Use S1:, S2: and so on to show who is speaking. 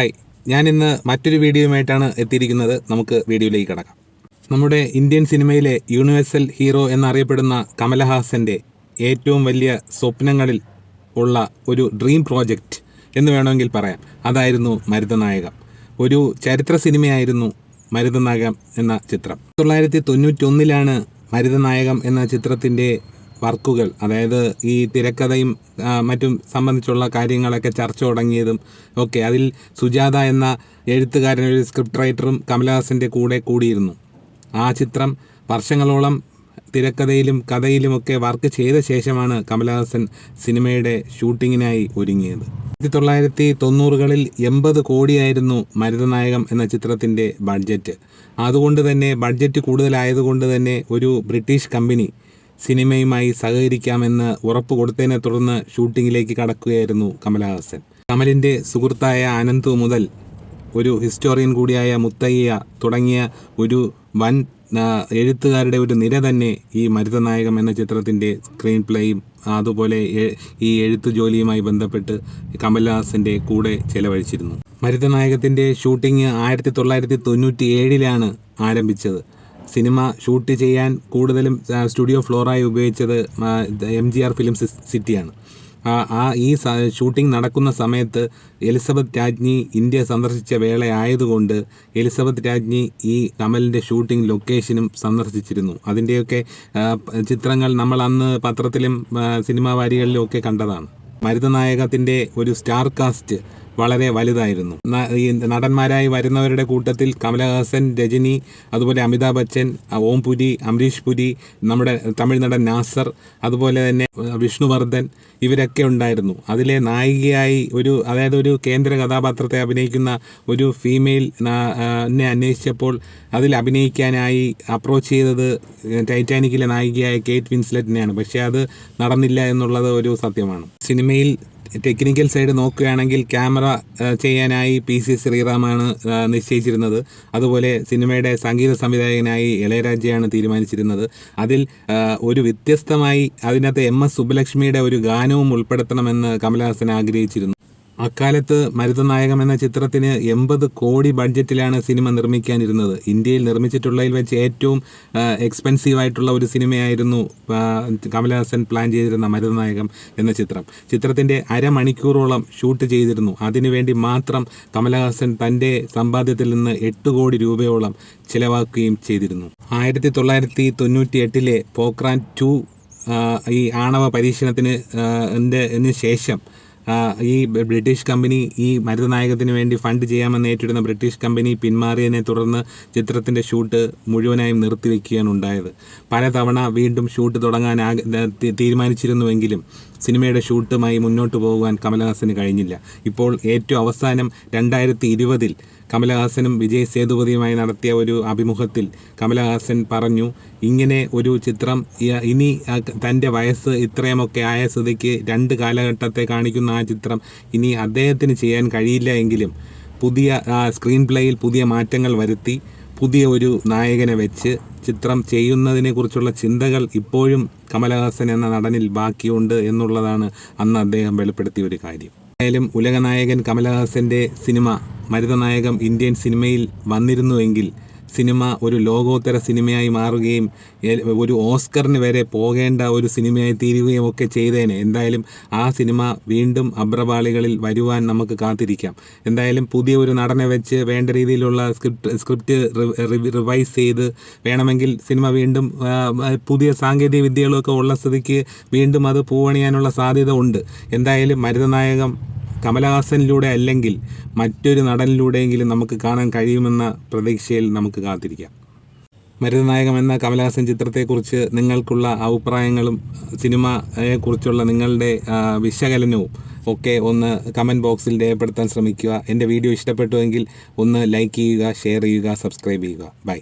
S1: Hi, ഞാനിന്ന് മറ്റൊരു വീഡിയോയുമായിട്ടാണ് എത്തിയിരിക്കുന്നത്. നമുക്ക് വീഡിയോയിലേക്ക് കടക്കാം. നമ്മുടെ ഇന്ത്യൻ സിനിമയിലെ യൂണിവേഴ്സൽ ഹീറോ എന്നറിയപ്പെടുന്ന കമലഹാസൻ്റെ ഏറ്റവും വലിയ സ്വപ്നങ്ങളിൽ ഉള്ള ഒരു ഡ്രീം പ്രോജക്റ്റ് എന്ന് വേണമെങ്കിൽ പറയാം. അതായിരുന്നു മരുതനായകം. ഒരു ചരിത്ര സിനിമയായിരുന്നു മരുതനായകം എന്ന ചിത്രം. 1991 മരുതനായകം എന്ന ചിത്രത്തിൻ്റെ വർക്കുകൾ, അതായത് ഈ തിരക്കഥയും മറ്റും സംബന്ധിച്ചുള്ള കാര്യങ്ങളൊക്കെ ചർച്ച തുടങ്ങിയതും ഒക്കെ. അതിൽ സുജാത എന്ന എഴുത്തുകാരൻ, ഒരു സ്ക്രിപ്റ്റ് റൈറ്ററും കമലഹാസൻ്റെ കൂടെ കൂടിയിരുന്നു. ആ ചിത്രം വർഷങ്ങളോളം തിരക്കഥയിലും കഥയിലുമൊക്കെ വർക്ക് ചെയ്ത ശേഷമാണ് കമലഹാസൻ സിനിമയുടെ ഷൂട്ടിങ്ങിനായി ഒരുങ്ങിയത്. 1990കളിൽ 80 കോടിയായിരുന്നു മരുതനായകം എന്ന ചിത്രത്തിൻ്റെ ബഡ്ജറ്റ്. അതുകൊണ്ട് തന്നെ ബഡ്ജറ്റ് കൂടുതലായതുകൊണ്ട് തന്നെ ഒരു ബ്രിട്ടീഷ് കമ്പനി സിനിമയുമായി സഹകരിക്കാമെന്ന് ഉറപ്പ് കൊടുത്തതിനെ തുടർന്ന് ഷൂട്ടിങ്ങിലേക്ക് കടക്കുകയായിരുന്നു കമലഹാസൻ. കമലിൻ്റെ സുഹൃത്തായ അനന്തു മുതൽ ഒരു ഹിസ്റ്റോറിയൻ കൂടിയായ മുത്തയ്യ തുടങ്ങിയ ഒരു വൻ എഴുത്തുകാരുടെ ഒരു നിര തന്നെ ഈ മരുതനായകം എന്ന ചിത്രത്തിൻ്റെ സ്ക്രീൻ പ്ലേയും അതുപോലെ ഈ എഴുത്തു ജോലിയുമായി ബന്ധപ്പെട്ട് കമലഹാസൻ്റെ കൂടെ ചെലവഴിച്ചിരുന്നു. മരുതനായകത്തിൻ്റെ ഷൂട്ടിംഗ് 1997 ആരംഭിച്ചത്. സിനിമ ഷൂട്ട് ചെയ്യാൻ കൂടുതലും സ്റ്റുഡിയോ ഫ്ലോറായി ഉപയോഗിച്ചത് MGR ഫിലിം സിറ്റിയാണ്. ഈ ഷൂട്ടിംഗ് നടക്കുന്ന സമയത്ത് എലിസബത്ത് രാജ്ഞി ഇന്ത്യ സന്ദർശിച്ച വേളയായതുകൊണ്ട് എലിസബത്ത് രാജ്ഞി ഈ കമലിൻ്റെ ഷൂട്ടിംഗ് ലൊക്കേഷനും സന്ദർശിച്ചിരുന്നു. അതിൻ്റെയൊക്കെ ചിത്രങ്ങൾ നമ്മൾ അന്ന് പത്രത്തിലും സിനിമാ വാരികളിലും ഒക്കെ കണ്ടതാണ്. മരുതനായകത്തിൻ്റെ ഒരു സ്റ്റാർ കാസ്റ്റ് വളരെ വലുതായിരുന്നു. ഈ നടന്മാരായി വരുന്നവരുടെ കൂട്ടത്തിൽ കമലഹാസൻ, രജനി, അതുപോലെ അമിതാഭ് ബച്ചൻ, ഓംപുരി, അമരീഷ് പുരി, നമ്മുടെ തമിഴ് നടൻ നാസർ, അതുപോലെ തന്നെ വിഷ്ണുവർദ്ധൻ, ഇവരൊക്കെ ഉണ്ടായിരുന്നു. അതിലെ നായികയായി ഒരു കേന്ദ്ര കഥാപാത്രത്തെ അഭിനയിക്കുന്ന ഒരു ഫീമെയിൽ അന്വേഷിച്ചപ്പോൾ അതിൽ അഭിനയിക്കാനായി അപ്രോച്ച് ചെയ്തത് ടൈറ്റാനിക്കിലെ നായികയായ കേറ്റ് വിൻസ്ലെറ്റിനെയാണ്. പക്ഷേ അത് നടന്നില്ല എന്നുള്ളത് ഒരു സത്യമാണ്. സിനിമയിൽ ടെക്നിക്കൽ സൈഡ് നോക്കുകയാണെങ്കിൽ ക്യാമറ ചെയ്യാനായി PC ശ്രീറാമാണ് നിശ്ചയിച്ചിരുന്നത്. അതുപോലെ സിനിമയുടെ സംഗീത സംവിധായകനായി ഇളയരാജയാണ് തീരുമാനിച്ചിരുന്നത്. അതിൽ ഒരു വ്യത്യസ്തമായി അതിനകത്ത് MS സുബ്ബലക്ഷ്മിയുടെ ഒരു ഗാനവും ഉൾപ്പെടുത്തണമെന്ന് കമലഹാസൻ ആഗ്രഹിച്ചിരുന്നു. അക്കാലത്ത് മരുതനായകം എന്ന ചിത്രത്തിന് 80 കോടി ബഡ്ജറ്റിലാണ് സിനിമ നിർമ്മിക്കാനിരുന്നത്. ഇന്ത്യയിൽ നിർമ്മിച്ചിട്ടുള്ളതിൽ വെച്ച് ഏറ്റവും എക്സ്പെൻസീവായിട്ടുള്ള ഒരു സിനിമയായിരുന്നു കമലഹാസൻ പ്ലാൻ ചെയ്തിരുന്ന മരുതനായകം എന്ന ചിത്രം. ചിത്രത്തിൻ്റെ അരമണിക്കൂറോളം ഷൂട്ട് ചെയ്തിരുന്നു. അതിനുവേണ്ടി മാത്രം കമലഹാസൻ തൻ്റെ സമ്പാദ്യത്തിൽ നിന്ന് 8 കോടി രൂപയോളം ചിലവാക്കുകയും ചെയ്തിരുന്നു. 1998 പോക്രാൻ 2 ഈ ആണവ പരീക്ഷണത്തിന് ശേഷം ഈ ബ്രിട്ടീഷ് കമ്പനി ഈ മരുതനായകത്തിന് വേണ്ടി ഫണ്ട് ചെയ്യാമെന്ന് ഏറ്റിരുന്ന ബ്രിട്ടീഷ് കമ്പനി പിന്മാറിയതിനെ തുടർന്ന് ചിത്രത്തിൻ്റെ ഷൂട്ട് മുഴുവനായും നിർത്തിവെക്കുകയാണ് ഉണ്ടായത്. പലതവണ വീണ്ടും ഷൂട്ട് തുടങ്ങാൻ തീരുമാനിച്ചിരുന്നുവെങ്കിലും സിനിമയുടെ ഷൂട്ടുമായി മുന്നോട്ട് പോകുവാൻ കമലഹാസന് കഴിഞ്ഞില്ല. ഇപ്പോൾ ഏറ്റവും അവസാനം 2020 കമലഹാസനും വിജയ് സേതുപതിയുമായി നടത്തിയ ഒരു അഭിമുഖത്തിൽ കമലഹാസൻ പറഞ്ഞു, ഇങ്ങനെ ഒരു ചിത്രം ഇനി തൻ്റെ വയസ്സ് ഇത്രയുമൊക്കെ ആയ സ്ഥിതിക്ക് 2 കാലഘട്ടത്തെ കാണിക്കുന്ന ആ ചിത്രം ഇനി അദ്ദേഹത്തിന് ചെയ്യാൻ കഴിയില്ല എങ്കിലും പുതിയ സ്ക്രീൻ പ്ലേയിൽ പുതിയ മാറ്റങ്ങൾ വരുത്തി പുതിയ ഒരു നായകനെ വെച്ച് ചിത്രം ചെയ്യുന്നതിനെക്കുറിച്ചുള്ള ചിന്തകൾ ഇപ്പോഴും കമലഹാസൻ എന്ന നടനിൽ ബാക്കിയുണ്ട് എന്നുള്ളതാണ് അന്ന് അദ്ദേഹം വെളിപ്പെടുത്തിയ ഒരു കാര്യം. എന്തായാലും ഉലകനായകൻ കമലഹാസൻ്റെ സിനിമ മരുതനായകം ഇന്ത്യൻ സിനിമയിൽ വന്നിരുന്നുവെങ്കിൽ സിനിമ ഒരു ലോകോത്തര സിനിമയായി മാറുകയും ഒരു ഓസ്കറിന് വരെ പോകേണ്ട ഒരു സിനിമയായി തീരുകയും ഒക്കെ ചെയ്തേനെ. എന്തായാലും ആ സിനിമ വീണ്ടും അഭ്രപാളികളിൽ വരുവാൻ നമുക്ക് കാത്തിരിക്കാം. എന്തായാലും പുതിയ ഒരു നടനെ വെച്ച് വേണ്ട രീതിയിലുള്ള സ്ക്രിപ്റ്റ് റിവൈസ് ചെയ്ത് വേണമെങ്കിൽ സിനിമ വീണ്ടും പുതിയ സാങ്കേതിക വിദ്യകളൊക്കെ ഉള്ള സ്ഥിതിക്ക് വീണ്ടും അത് പൂവണിയാനുള്ള സാധ്യത ഉണ്ട്. എന്തായാലും മരുതനായകം കമലഹാസനിലൂടെ അല്ലെങ്കിൽ മറ്റൊരു നടനിലൂടെയെങ്കിലും നമുക്ക് കാണാൻ കഴിയുമെന്ന പ്രതീക്ഷയിൽ നമുക്ക് കാത്തിരിക്കാം. മരുതനായകം എന്ന കമലഹാസൻ ചിത്രത്തെക്കുറിച്ച് നിങ്ങൾക്കുള്ള അഭിപ്രായങ്ങളും സിനിമയെക്കുറിച്ചുള്ള നിങ്ങളുടെ വിശകലനവും ഒക്കെ ഒന്ന് കമൻറ്റ് ബോക്സിൽ രേഖപ്പെടുത്താൻ ശ്രമിക്കുക. എൻ്റെ വീഡിയോ ഇഷ്ടപ്പെട്ടുവെങ്കിൽ ഒന്ന് ലൈക്ക് ചെയ്യുക, ഷെയർ ചെയ്യുക, സബ്സ്ക്രൈബ് ചെയ്യുക. ബൈ.